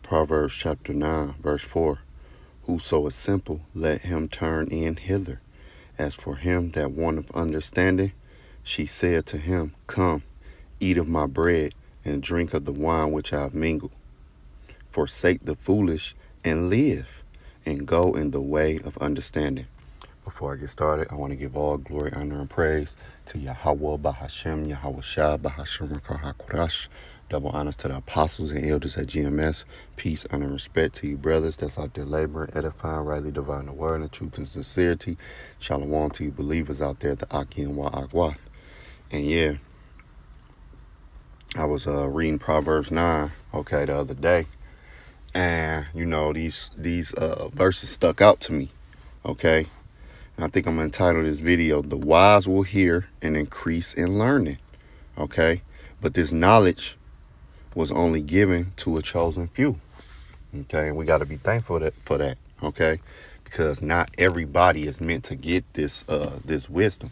Proverbs chapter 9, verse 4. Whoso is simple, let him turn in hither. As for him that wanteth understanding, she said to him, Come, eat of my bread, and drink of the wine which I have mingled. Forsake the foolish, and live, and go in the way of understanding. Before I get started, I want to give all glory, honor, and praise to Yahweh Bahashem, Yahweh Shah Bahashem Rakah HaKodash. Double honors to the apostles and elders at GMS. Peace, honor, and respect to you brothers that's out there laboring, edifying, rightly dividing the word in truth and sincerity. Shalom to you believers out there at the Aki and Wa'akwath. And yeah, I was reading Proverbs 9, the other day. And, these verses stuck out to me, okay? And I think I'm going to title this video, The Wise Will Hear and Increase in Learning, okay? But this knowledge was only given to a chosen few, okay? And we got to be thankful for that, okay? Because not everybody is meant to get this wisdom,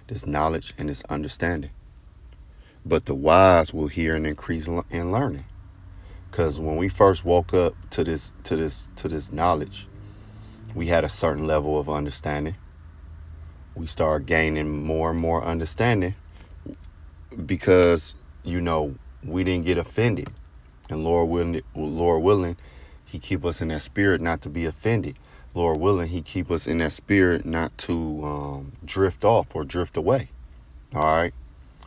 this knowledge, and this understanding. But the wise will hear and increase in learning. Because when we first woke up to this knowledge, we had a certain level of understanding. We started gaining more and more understanding because, we didn't get offended. And Lord willing, he keep us in that spirit not to be offended. Lord willing, he keep us in that spirit not to drift off or drift away. All right?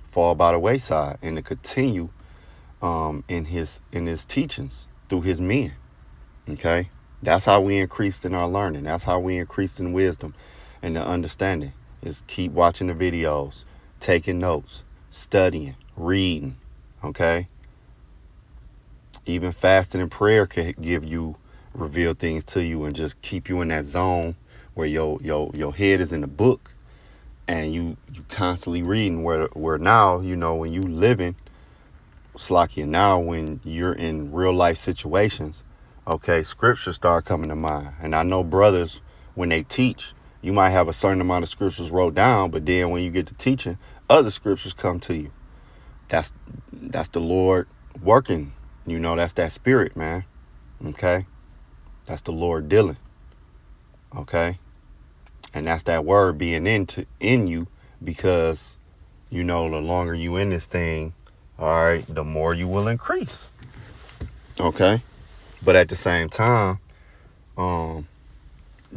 Fall by the wayside and to continue in his teachings through his men. Okay, that's how we increased in our learning. That's how we increased in wisdom and the understanding. Is keep watching the videos, taking notes, studying, reading. Okay, even fasting and prayer can reveal things to you and just keep you in that zone where your head is in the book and you constantly reading. Where now when you living. Slakia, now when you're in real life situations, okay, scriptures start coming to mind. And I know brothers, when they teach, you might have a certain amount of scriptures wrote down, but then when you get to teaching, other scriptures come to you. That's the Lord working. That's that spirit, man. Okay? That's the Lord dealing. Okay? And that's that word being in you because, the longer you in this thing, all right, the more you will increase. Okay. But at the same time,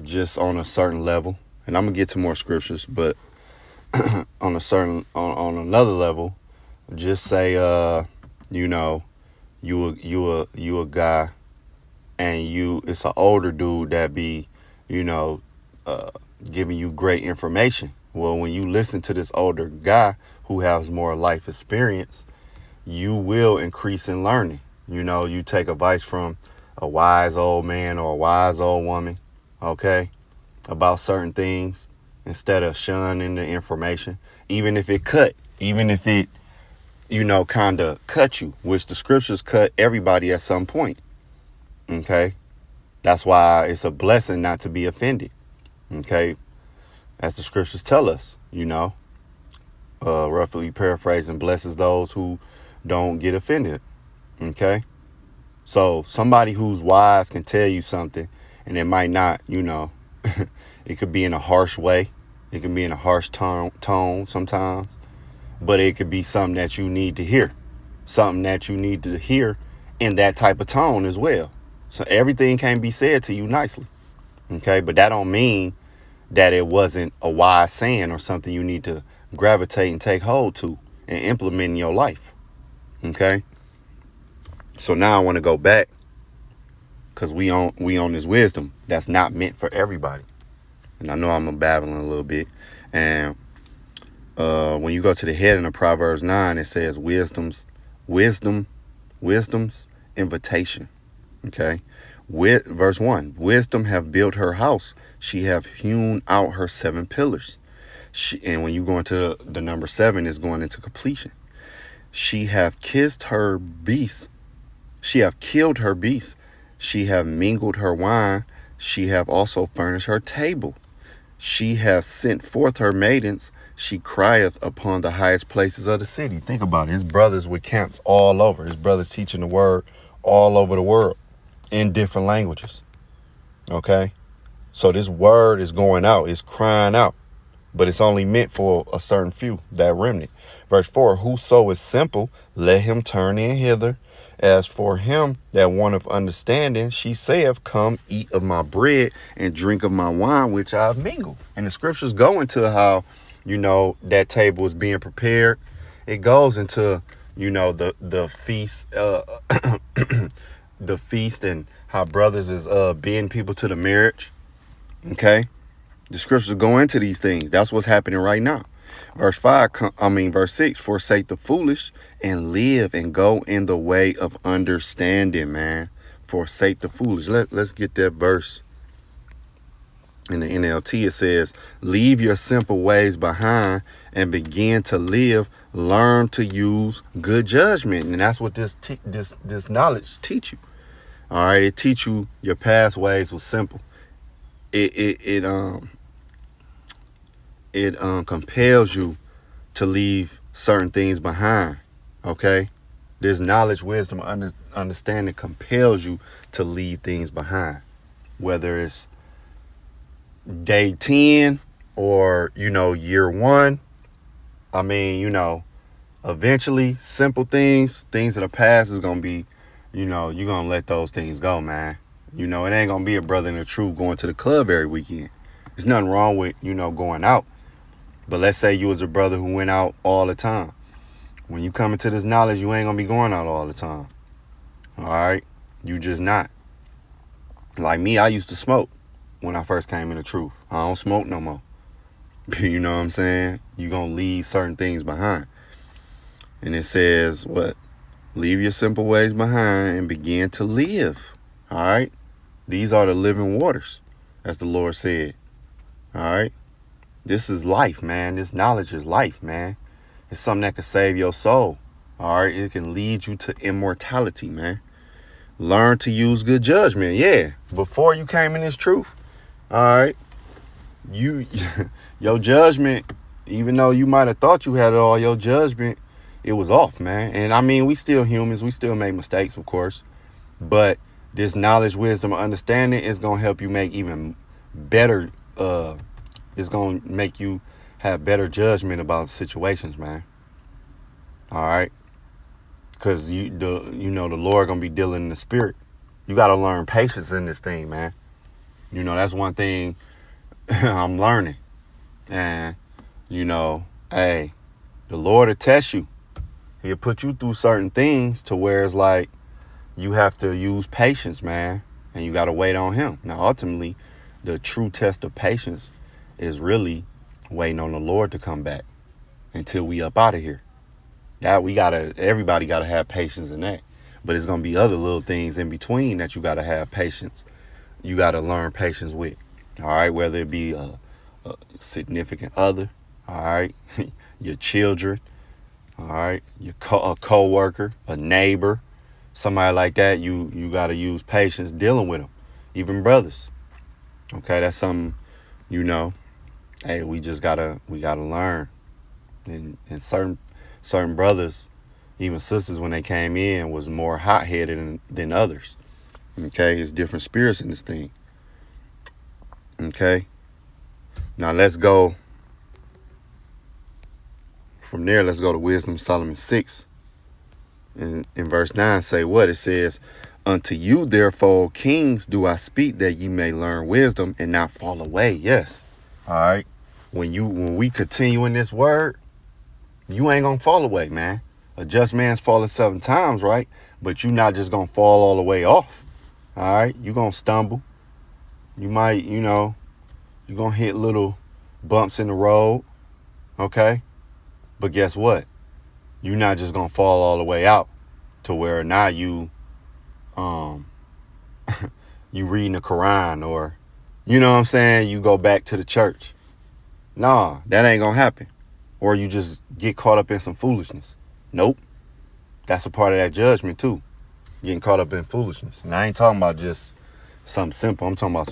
just on a certain level, and I'm gonna get to more scriptures, but on another level, just say you a guy and it's an older dude that be, giving you great information. Well, when you listen to this older guy who has more life experience, you will increase in learning. You take advice from a wise old man or a wise old woman, okay, about certain things instead of shunning the information, even if it kind of cut you, which the scriptures cut everybody at some point, okay? That's why it's a blessing not to be offended, okay? As the scriptures tell us, roughly paraphrasing, blesses those who don't get offended. Okay. So somebody who's wise can tell you something and it might not, it could be in a harsh way. It can be in a harsh tone sometimes, but it could be something that you need to hear, in that type of tone as well. So everything can be said to you nicely. Okay. But that don't mean that it wasn't a wise saying or something you need to gravitate and take hold to and implement in your life. Okay. So now I want to go back because we on this wisdom that's not meant for everybody. And I know I'm babbling a little bit. And when you go to the heading of Proverbs 9, it says wisdom's invitation. Okay. Verse 1, wisdom have built her house. She have hewn out her 7 pillars. And when you go into the number 7, it's going into completion. She have kissed her beast. She have killed her beast. She have mingled her wine. She have also furnished her table. She have sent forth her maidens. She crieth upon the highest places of the city. Think about it. His brothers with camps all over. His brothers teaching the word all over the world. in different languages. Okay? So this word is going out, it's crying out, but it's only meant for a certain few, that remnant. Verse 4, whoso is simple, let him turn in hither. As for him that wanteth understanding, she saith, come eat of my bread and drink of my wine, which I have mingled. And the scriptures go into how, that table is being prepared. It goes into, the feast, the feast, and how brothers is being people to the marriage. Okay? The scriptures go into these things. That's what's happening right now. Verse 6, forsake the foolish and live and go in the way of understanding, man. Forsake the foolish. Let's get that verse. In the NLT, it says, leave your simple ways behind and begin to live. Learn to use good judgment. And that's what this knowledge teach you. All right. It teach you your past ways was simple. It compels you to leave certain things behind. Okay. This knowledge, wisdom, understanding compels you to leave things behind, whether it's day 10 or, year 1. Eventually simple things of the past is going to be, you're going to let those things go, man. It ain't going to be a brother in the truth going to the club every weekend. There's nothing wrong with, going out. But let's say you was a brother who went out all the time. When you come into this knowledge, you ain't going to be going out all the time. All right? You just not. Like me, I used to smoke when I first came in the truth. I don't smoke no more. You know what I'm saying? You're going to leave certain things behind. And it says, what? Leave your simple ways behind and begin to live. All right? These are the living waters, as the Lord said. All right? This is life, man. This knowledge is life, man. It's something that can save your soul. All right? It can lead you to immortality, man. Learn to use good judgment. Yeah. Before you came in this truth, all right, your judgment, even though you might have thought you had it all, your judgment, it was off, man. And we still humans. We still make mistakes, of course. But this knowledge, wisdom, understanding is going to help you make even better. It's going to make you have better judgment about situations, man. All right. Because the Lord going to be dealing in the spirit. You got to learn patience in this thing, man. That's one thing I'm learning. And, hey, the Lord will test you. He'll put you through certain things to where it's like you have to use patience, man. And you got to wait on him. Now, ultimately, the true test of patience is really waiting on the Lord to come back until we up out of here. Everybody got to have patience in that. But it's going to be other little things in between that you got to have patience. You got to learn patience with. All right. Whether it be a significant other. All right. Your children. All right. A co-worker, a neighbor, somebody like that. You got to use patience dealing with them. Even brothers. Okay. That's something, hey, we gotta learn. And certain brothers, even sisters, when they came in, was more hot-headed than others. Okay, it's different spirits in this thing. Okay, now let's go from there. Let's go to Wisdom Solomon 6. In verse 9, say what? It says, unto you, therefore, kings, do I speak, that ye may learn wisdom and not fall away. Yes. All right. When we continue in this word, you ain't gonna fall away, man. A just man's fallen 7 times, right? But you not just gonna fall all the way off. All right. You gonna stumble. You might, you're gonna hit little bumps in the road. Okay. But guess what? You're not just gonna fall all the way out to where now you reading the Quran, or you go back to the church. Nah, that ain't gonna happen. Or you just get caught up in some foolishness. Nope. That's a part of that judgment too. Getting caught up in foolishness. And I ain't talking about just something simple. I'm talking about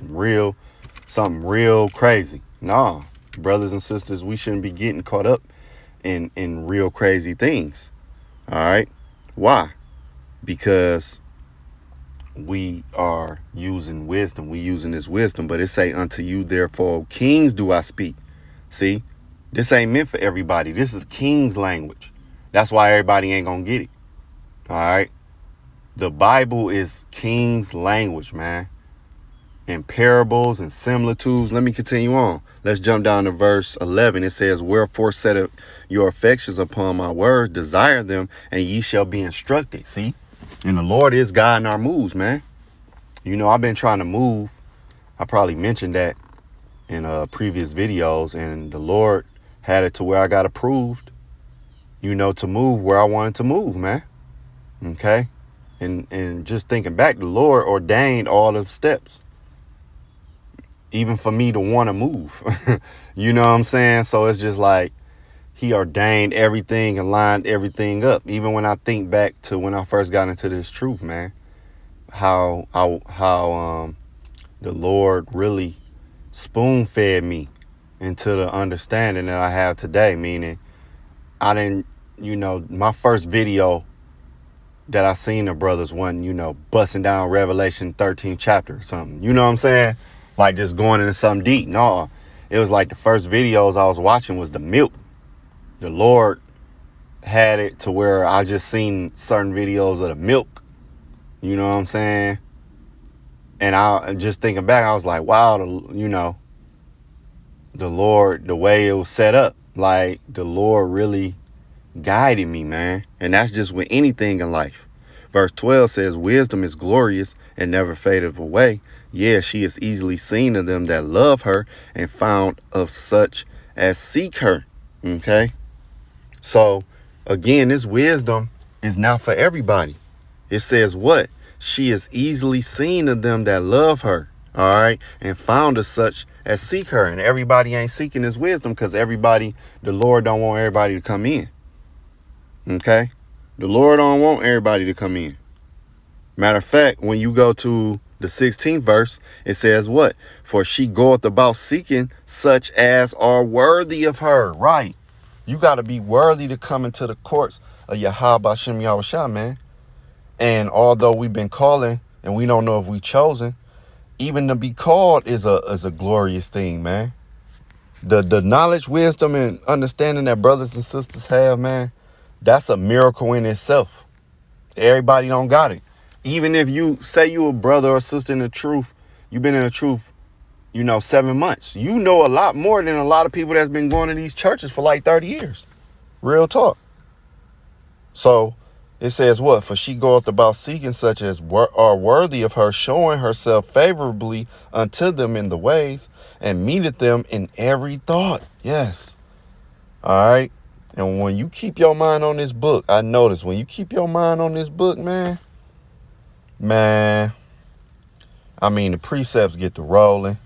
something real crazy. Nah, brothers and sisters, we shouldn't be getting caught up in real crazy things. All right. Why? Because we are using wisdom. We using this wisdom, but it say, unto you, therefore, kings do I speak. See, this ain't meant for everybody. This is king's language. That's why everybody ain't gonna get it. All right. The Bible is king's language, man. And parables and similitudes. Let me continue on. Let's jump down to verse 11. It says, wherefore set up your affections upon my words, desire them, and ye shall be instructed. See? And the Lord is guiding our moves, man. You know, I've been trying to move. I probably mentioned that in previous videos, and the Lord had it to where I got approved, you know, to move where I wanted to move, man. Okay? And just thinking back, the Lord ordained all the steps, even for me to want to move. You know what I'm saying? So it's just like he ordained everything and lined everything up. Even when I think back to when I first got into this truth, man, how the Lord really spoon fed me into the understanding that I have today. Meaning I didn't, you know, my first video that I seen the brothers wasn't, you know, busting down Revelation 13th chapter or something. You know what I'm saying? Like just going into something deep. No, it was like the first videos I was watching was the milk. The Lord had it to where I just seen certain videos of the milk. You know what I'm saying? And I just thinking back, I was like, wow, you know, the Lord, the way it was set up, like the Lord really guided me, man. And that's just with anything in life. Verse 12 says, wisdom is glorious and never fadeth away. Yeah, she is easily seen of them that love her and found of such as seek her. Okay. So again, this wisdom is not for everybody. It says what? She is easily seen of them that love her. All right. And found of such as seek her. And everybody ain't seeking this wisdom because everybody, the Lord don't want everybody to come in. Okay. The Lord don't want everybody to come in. Matter of fact, when you go to the 16th verse, it says what? For she goeth about seeking such as are worthy of her. Right. You got to be worthy to come into the courts of Yahweh Bashem Yahushua, man. And although we've been calling and we don't know if we chosen, even to be called is a glorious thing, man. The knowledge, wisdom, and understanding that brothers and sisters have, man, that's a miracle in itself. Everybody don't got it. Even if you say you a brother or sister in the truth, you've been in the truth, you know, 7 months. You know a lot more than a lot of people that's been going to these churches for like 30 years. Real talk. So it says what? For she goeth about seeking such as are worthy of her, showing herself favorably unto them in the ways, and meeteth them in every thought. Yes. All right. And when you keep your mind on this book, I notice when you keep your mind on this book, man, I mean, the precepts get to rolling.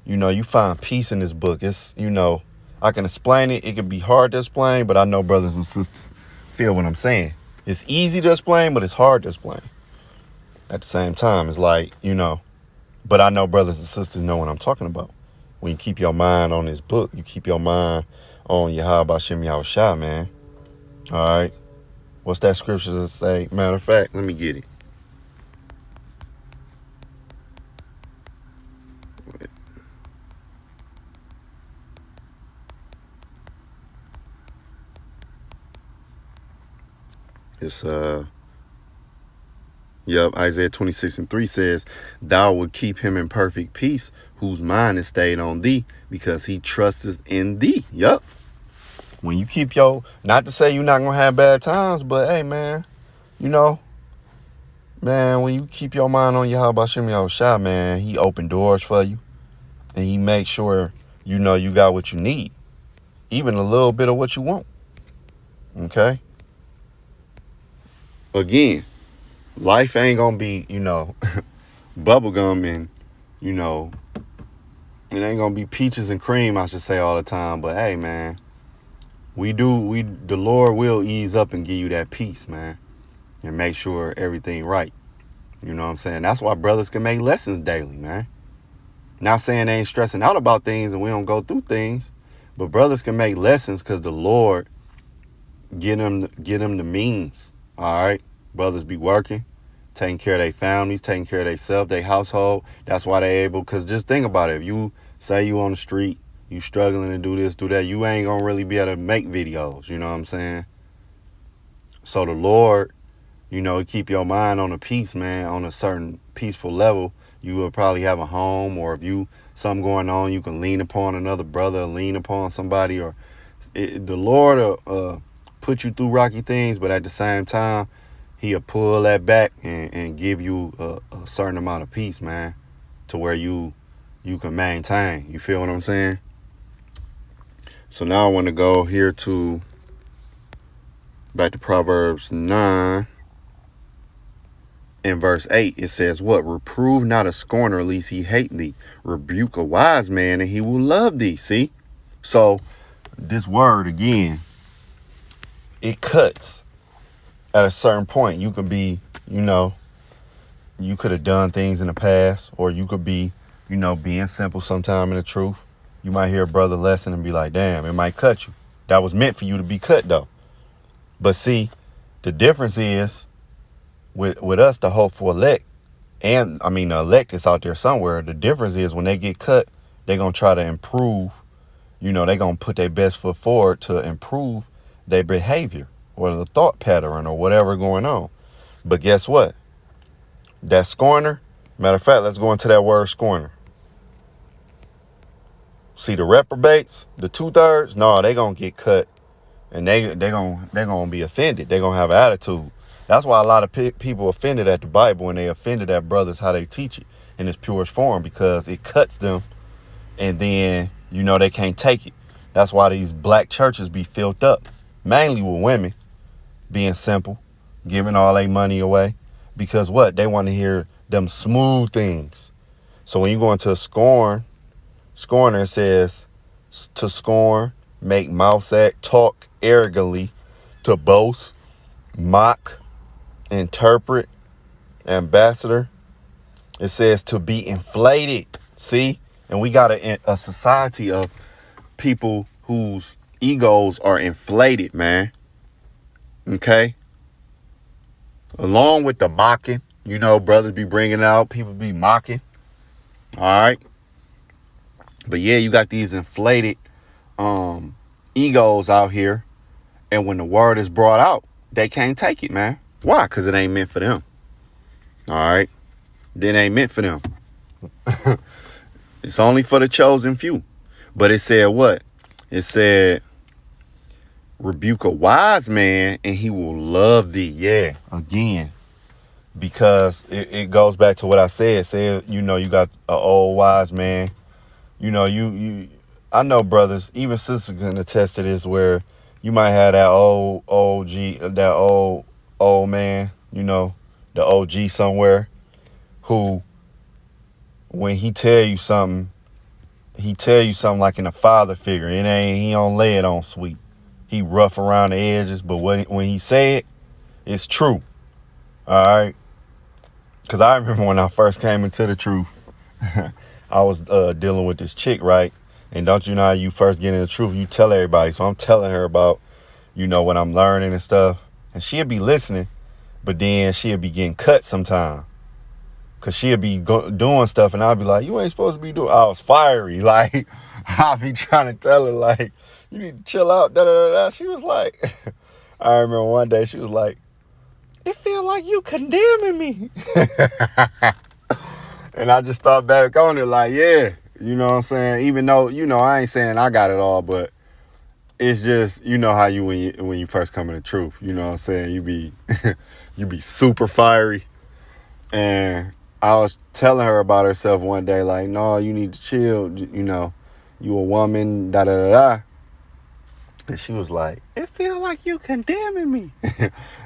You know, you find peace in this book. It's, you know, I can explain it. It can be hard to explain, but I know brothers and sisters feel what I'm saying. It's easy to explain, but it's hard to explain. At the same time, it's like, you know, but I know brothers and sisters know what I'm talking about. When you keep your mind on this book, you keep your mind on Yahweh Bashem Yahushua, man. All right. What's that scripture that say? Matter of fact, let me get it. It's Isaiah 26:3 says, thou would keep him in perfect peace, whose mind is stayed on thee, because he trusteth in thee. Yup. When you keep not to say you're not gonna have bad times, but hey, man, you know, man, when you keep your mind on Yahweh Bashem Yahushua, man, he open doors for you, and he makes sure you know you got what you need, even a little bit of what you want. Okay. Again, life ain't gonna be, you know, bubblegum and, you know, it ain't gonna be peaches and cream, I should say, all the time. But hey, man, the Lord will ease up and give you that peace, man, and make sure everything right. You know what I'm saying? That's why brothers can make lessons daily, man. Not saying they ain't stressing out about things and we don't go through things, but brothers can make lessons because the Lord get them the means. All right, brothers be working, taking care of their families, taking care of themselves, their household. That's why they able, because just think about it. If you say you on the street, you struggling to do this, do that, you ain't going to really be able to make videos. You know what I'm saying? So the Lord, you know, keep your mind on a peace, man, on a certain peaceful level. You will probably have a home, or if you something going on, you can lean upon another brother, lean upon somebody, or the Lord put you through rocky things, but at the same time, He'll pull that back and give you a certain amount of peace, man, to where you can maintain. You feel what I'm saying? So now I want to go here to back to Proverbs 9 and verse 8. It says, what? Reprove not a scorner, lest he hate thee. Rebuke a wise man, and he will love thee. See? So this word, again, it cuts. At a certain point, you could be, you know, you could have done things in the past, or you could be, you know, being simple sometime in the truth. You might hear a brother lesson and be like, damn, it might cut you. That was meant for you to be cut, though. But see, the difference is with us, the hopeful elect, and I mean, the elect is out there somewhere. The difference is when they get cut, they're going to try to improve. You know, they're going to put their best foot forward to improve their behavior or the thought pattern or whatever going on. But guess what? That scorner, matter of fact, let's go into that word scorner. See, the reprobates, the 2/3, no, they going to get cut, and they going to be offended. They're going to have an attitude. That's why a lot of people offended at the Bible, and they offended at brothers how they teach it in its purest form, because it cuts them, and then, you know, they can't take it. That's why these black churches be filled up, mainly with women being simple, giving all their money away, because what? They want to hear them smooth things. So when you go into a scorner, it says to scorn, make mouth act, talk arrogantly, to boast, mock, interpret, ambassador. It says to be inflated. See? And we got a society of people whose egos are inflated, man. Okay? Along with the mocking, you know, brothers be bringing out, people be mocking. All right? But yeah, you got these inflated egos out here. And when the word is brought out, they can't take it, man. Why? Because it ain't meant for them. All right? It ain't meant for them. It's only for the chosen few. But it said what? It said, rebuke a wise man and he will love thee. Yeah, again. Because it goes back to what I said. Say, you know, you got an old wise man. You know, I know brothers, even sisters can attest to this, where you might have that old man, you know, the OG somewhere, who, when he tell you something like in a father figure. He don't lay it on sweet. He rough around the edges, but when he say it, it's true. All right? Because I remember when I first came into the truth, I was dealing with this chick, right? And don't you know how you first get in the truth, you tell everybody. So I'm telling her about, you know, what I'm learning and stuff. And she'll be listening, but then she'll be getting cut sometime. Because she'll be doing stuff, and I'll be like, you ain't supposed to be doing. I was fiery. Like, I'll be trying to tell her, like, you need to chill out, da-da-da-da. She was like, I remember one day she was like, it feel like you condemning me. And I just thought back on it like, yeah, you know what I'm saying? Even though, you know, I ain't saying I got it all, but it's just, you know how you when you first come in the truth, you know what I'm saying? You be super fiery. And I was telling her about herself one day, like, no, you need to chill, you know, you a woman, da-da-da-da. And she was like, it feel like you condemning me.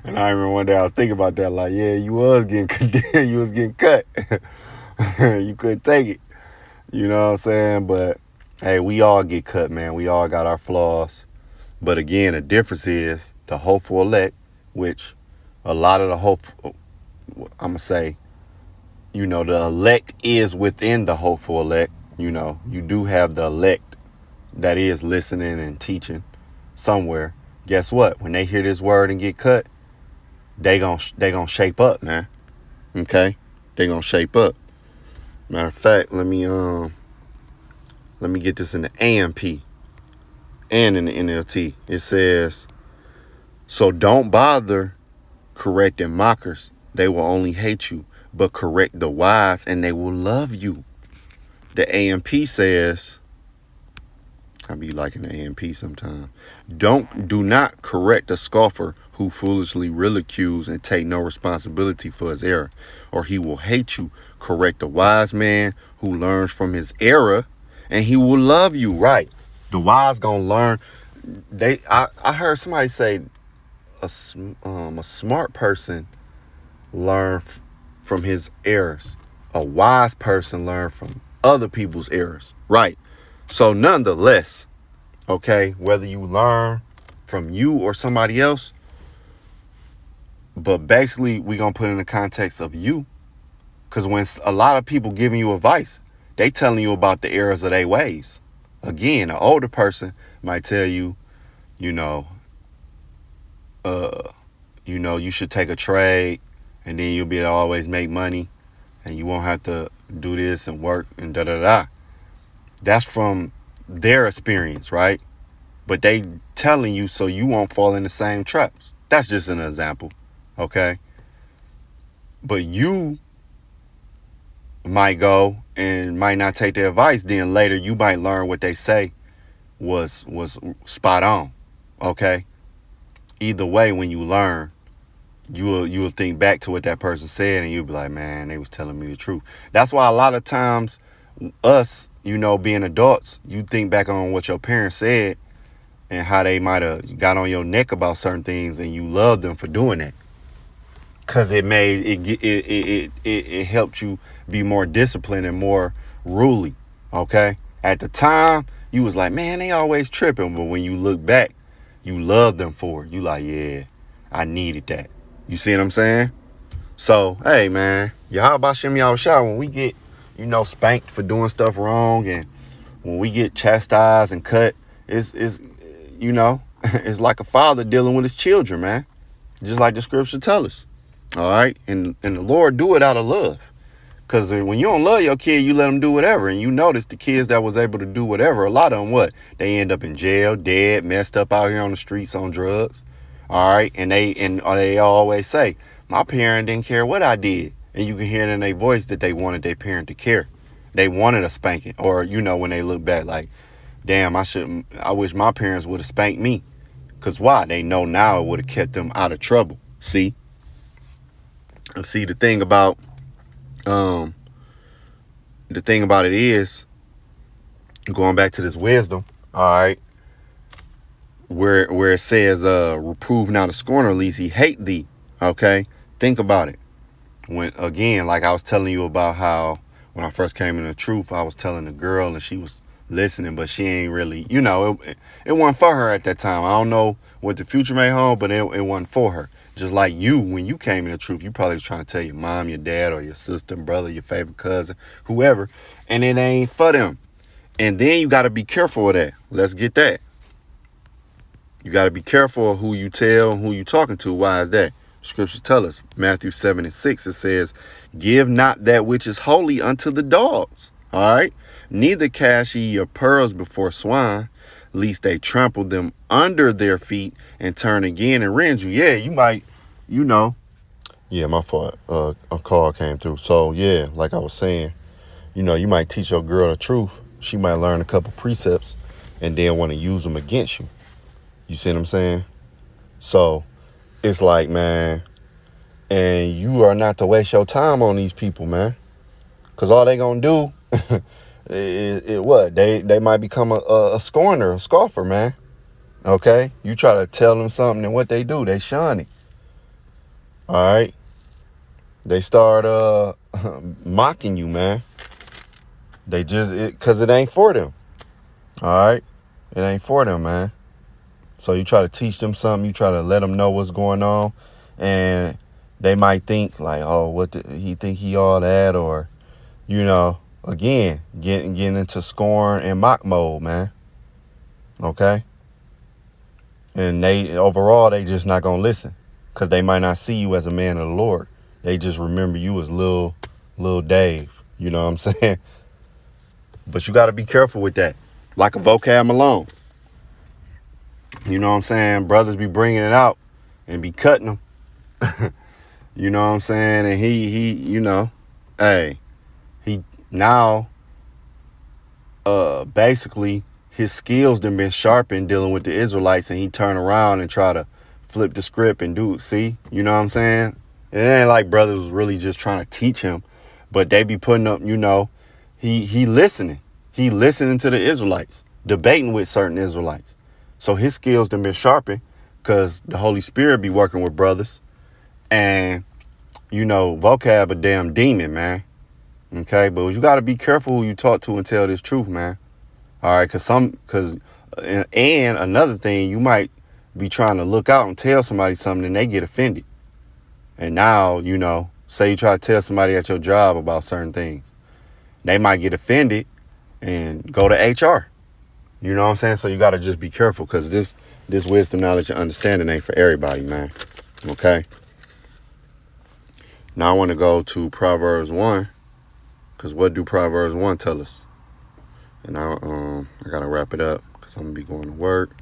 And I remember one day I was thinking about that, like, yeah, you was getting condemned, you was getting cut. You couldn't take it. You know what I'm saying? But, hey, we all get cut, man. We all got our flaws. But again, the difference is the hopeful elect, which a lot of the hopeful, I'm going to say, you know, the elect is within the hopeful elect. You know, you do have the elect that is listening and teaching somewhere. Guess what? When they hear this word and get cut, they gonna shape up, man. Okay? They're gonna shape up. Matter of fact, let me get this in the AMP and in the NLT. It says, so don't bother correcting mockers. They will only hate you. But correct the wise and they will love you. The AMP says, I be liking the AMP sometimes. Do not correct a scoffer who foolishly ridicules and take no responsibility for his error, or he will hate you. Correct a wise man who learns from his error, and he will love you. Right? The wise gonna learn. I heard somebody say a smart person learn from his errors. A wise person learn from other people's errors. Right? So nonetheless, okay, whether you learn from you or somebody else, but basically we gonna put in the context of you, because when a lot of people giving you advice, they telling you about the errors of their ways. Again, an older person might tell you, you should take a trade, and then you'll be able to always make money, and you won't have to do this and work and da da da. That's from their experience, right? But they telling you so you won't fall in the same traps. That's just an example, okay? But you might go and might not take their advice. Then later you might learn what they say was spot on, okay? Either way, when you learn, you'll think back to what that person said, and you'll be like, man, they was telling me the truth. That's why a lot of times us, being adults, you think back on what your parents said and how they might have got on your neck about certain things, and you love them for doing that, because it helped you be more disciplined and more ruly. Okay, at the time you was like, man, they always tripping, but when you look back, you love them for it. You like, yeah, I needed that. You see what I'm saying? So hey, man, y'all Bashem Yahushua, when we get spanked for doing stuff wrong, and when we get chastised and cut, it's it's like a father dealing with his children, man. Just like the scripture tell us. All right? And the Lord do it out of love. Because when you don't love your kid, you let them do whatever. And you notice the kids that was able to do whatever, a lot of them, they end up in jail, dead, messed up out here on the streets on drugs. All right? And they always say, my parent didn't care what I did. And you can hear it in their voice that they wanted their parent to care. They wanted a spanking. Or, when they look back like, damn, I wish my parents would have spanked me. Because why? They know now it would have kept them out of trouble. See? And see, the thing about it is, going back to this wisdom, all right, where it says, reprove not a scorner, lest he hate thee. Okay? Think about it. When, again, like I was telling you about how when I first came into the truth, I was telling the girl and she was listening, but she ain't really, it wasn't for her at that time. I don't know what the future may hold, but it wasn't for her. Just like you, when you came in the truth, you probably was trying to tell your mom, your dad, or your sister, brother, your favorite cousin, whoever, and it ain't for them. And then you got to be careful of that. Let's get that. You got to be careful of who you tell and who you talking to. Why is that? Scripture tell us, Matthew 7:6, it says, give not that which is holy unto the dogs. All right? Neither cast ye your pearls before swine, lest they trample them under their feet and turn again and rend you. Yeah, you might, Yeah, my fault. A call came through. So, yeah, like I was saying, you might teach your girl the truth. She might learn a couple precepts and then want to use them against you. You see what I'm saying? So, it's like, man, and you are not to waste your time on these people, man. Because all they going to do what? They might become a scorner, a scoffer, man. Okay? You try to tell them something, and what they do, they shun it. All right? They start mocking you, man. They because it ain't for them. All right? It ain't for them, man. So you try to teach them something, you try to let them know what's going on, and they might think like, oh, he think he all that, or, again, getting into scorn and mock mode, man. Okay? And they just not going to listen, because they might not see you as a man of the Lord. They just remember you as Lil Dave. You know what I'm saying? But you got to be careful with that. Like a vocab Malone. You know what I'm saying? Brothers be bringing it out and be cutting them. You know what I'm saying? And he, you know, hey, he now, basically his skills done been sharpened dealing with the Israelites, and he turn around and try to flip the script and do it. See, you know what I'm saying? It ain't like brothers was really just trying to teach him, but they be putting up, you know, he listening. He listening to the Israelites, debating with certain Israelites. So his skills done been sharpened because the Holy Spirit be working with brothers. And, you know, vocab a damn demon, man. Okay, but you got to be careful who you talk to and tell this truth, man. All right, and another thing, you might be trying to look out and tell somebody something and they get offended. And now, you know, say you try to tell somebody at your job about certain things. They might get offended and go to HR. You know what I'm saying? So you got to just be careful, because this wisdom, knowledge, and understanding ain't for everybody, man. Okay? Now I want to go to Proverbs 1, because what do Proverbs 1 tell us? And I got to wrap it up because I'm going to be going to work.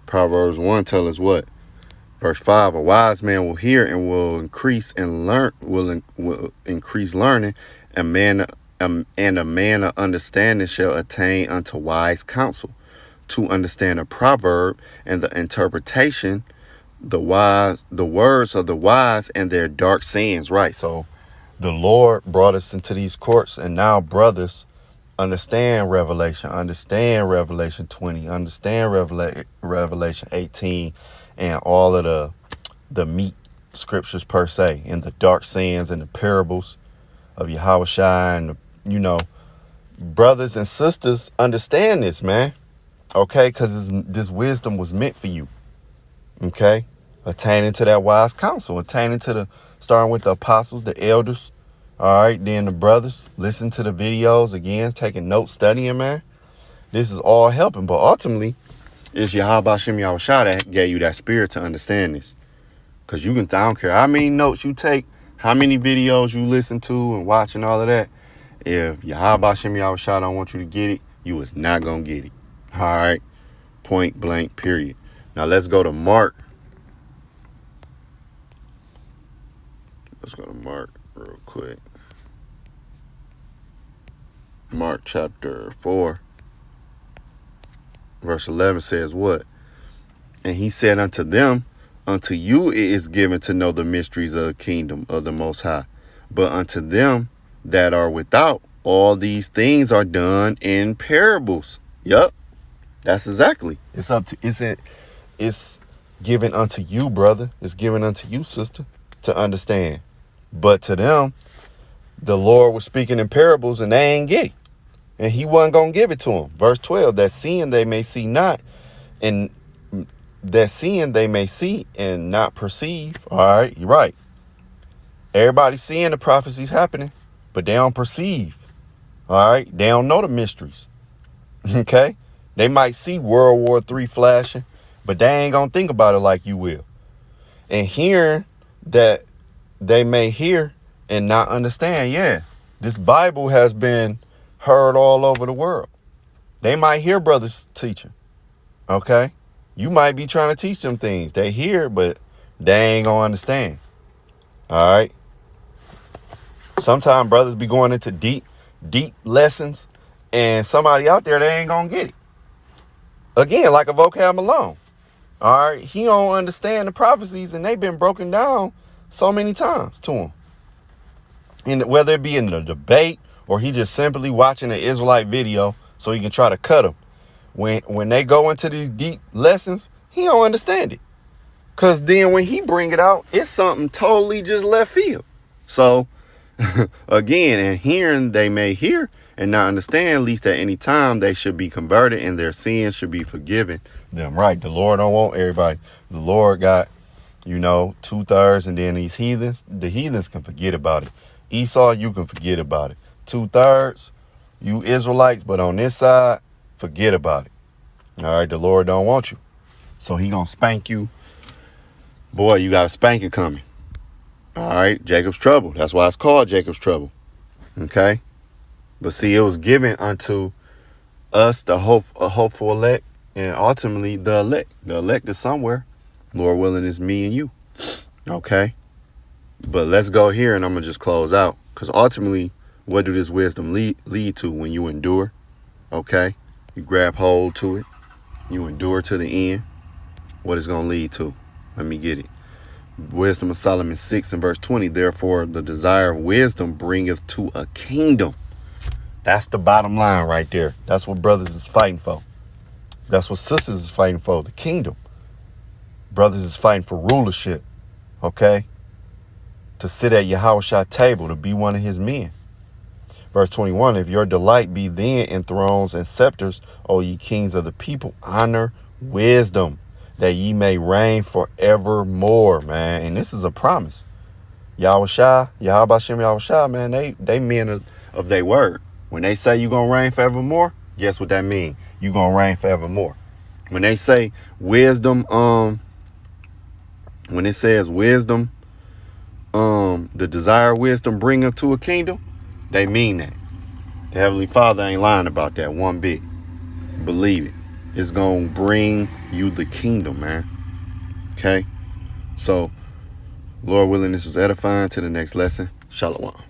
Proverbs 1 tell us what? Verse 5, a wise man will hear and will increase and learn, will increase learning, and a man of understanding shall attain unto wise counsel. To understand a proverb and the interpretation, the words of the wise and their dark sayings. Right. So the Lord brought us into these courts, and now brothers understand Revelation 20, understand Revelation 18, and all of the meat scriptures per se, and the dark sayings and the parables of Yahushua, and you know, brothers and sisters understand this, man. Okay, because this wisdom was meant for you. Okay, attaining to that wise counsel, starting with the apostles, the elders. All right, then the brothers, listen to the videos again, taking notes, studying, man. This is all helping, but ultimately, it's Yahweh Shem Yahushua that gave you that spirit to understand this. Because I don't care how many notes you take, how many videos you listen to and watch and all of that. If Yahweh Shem Yahushua don't want you to get it, you is not going to get it. All right. Point blank, period. Now let's go to Mark. Let's go to Mark real quick. Mark chapter 4, verse 11 says what? And he said unto them, unto you it is given to know the mysteries of the kingdom of the Most High. But unto them that are without, all these things are done in parables. Yup. That's exactly. It's given unto you, brother. It's given unto you, sister, to understand. But to them, the Lord was speaking in parables and they ain't get it. And he wasn't going to give it to them. Verse 12, that seeing they may see not, and that seeing they may see and not perceive. All right, you're right. Everybody seeing the prophecies happening, but they don't perceive. All right, they don't know the mysteries. Okay? They might see World War III flashing, but they ain't going to think about it like you will. And hearing that they may hear and not understand. Yeah, this Bible has been heard all over the world. They might hear brothers teaching. Okay? You might be trying to teach them things. They hear, but they ain't going to understand. All right? Sometimes brothers be going into deep lessons, and somebody out there, they ain't going to get it. Again, like a vocab Malone. All right? He don't understand the prophecies, and they've been broken down so many times to him. And whether it be in the debate or he just simply watching an Israelite video so he can try to cut them. When they go into these deep lessons, he don't understand it. Because then when he bring it out, it's something totally just left field. So, again, and hearing they may hear and not understand, least at any time they should be converted and their sins should be forgiven them. Right, the Lord don't want everybody. The Lord got, 2/3, and then these heathens, the heathens can forget about it. Esau, you can forget about it. 2/3, you Israelites, but on this side, forget about it. All right, the Lord don't want you. So he gonna spank you. Boy, you got a spanking coming. All right, Jacob's trouble. That's why it's called Jacob's trouble. Okay? But see, it was given unto us, the hopeful elect, and ultimately the elect. The elect is somewhere. Lord willing, is me and you. Okay? But let's go here, and I'm going to just close out. Because ultimately, what do this wisdom lead to when you endure? Okay? You grab hold to it. You endure to the end. What it's going to lead to? Let me get it. Wisdom of Solomon 6 and verse 20. Therefore, the desire of wisdom bringeth to a kingdom. That's the bottom line right there. That's what brothers is fighting for. That's what sisters is fighting for, the kingdom. Brothers is fighting for rulership, okay? To sit at Yahushua table, to be one of his men. Verse 21, if your delight be then in thrones and scepters, O ye kings of the people, honor wisdom, that ye may reign forevermore, man. And this is a promise. Yahushua, man, they men of their word. When they say you're going to reign forevermore, guess what that means? You're going to reign forevermore. When they say wisdom, when it says wisdom, the desire of wisdom bring up to a kingdom, they mean that. The Heavenly Father ain't lying about that one bit. Believe it. It's going to bring you the kingdom, man. Okay? So, Lord willing, this was edifying. To the next lesson. Shalom.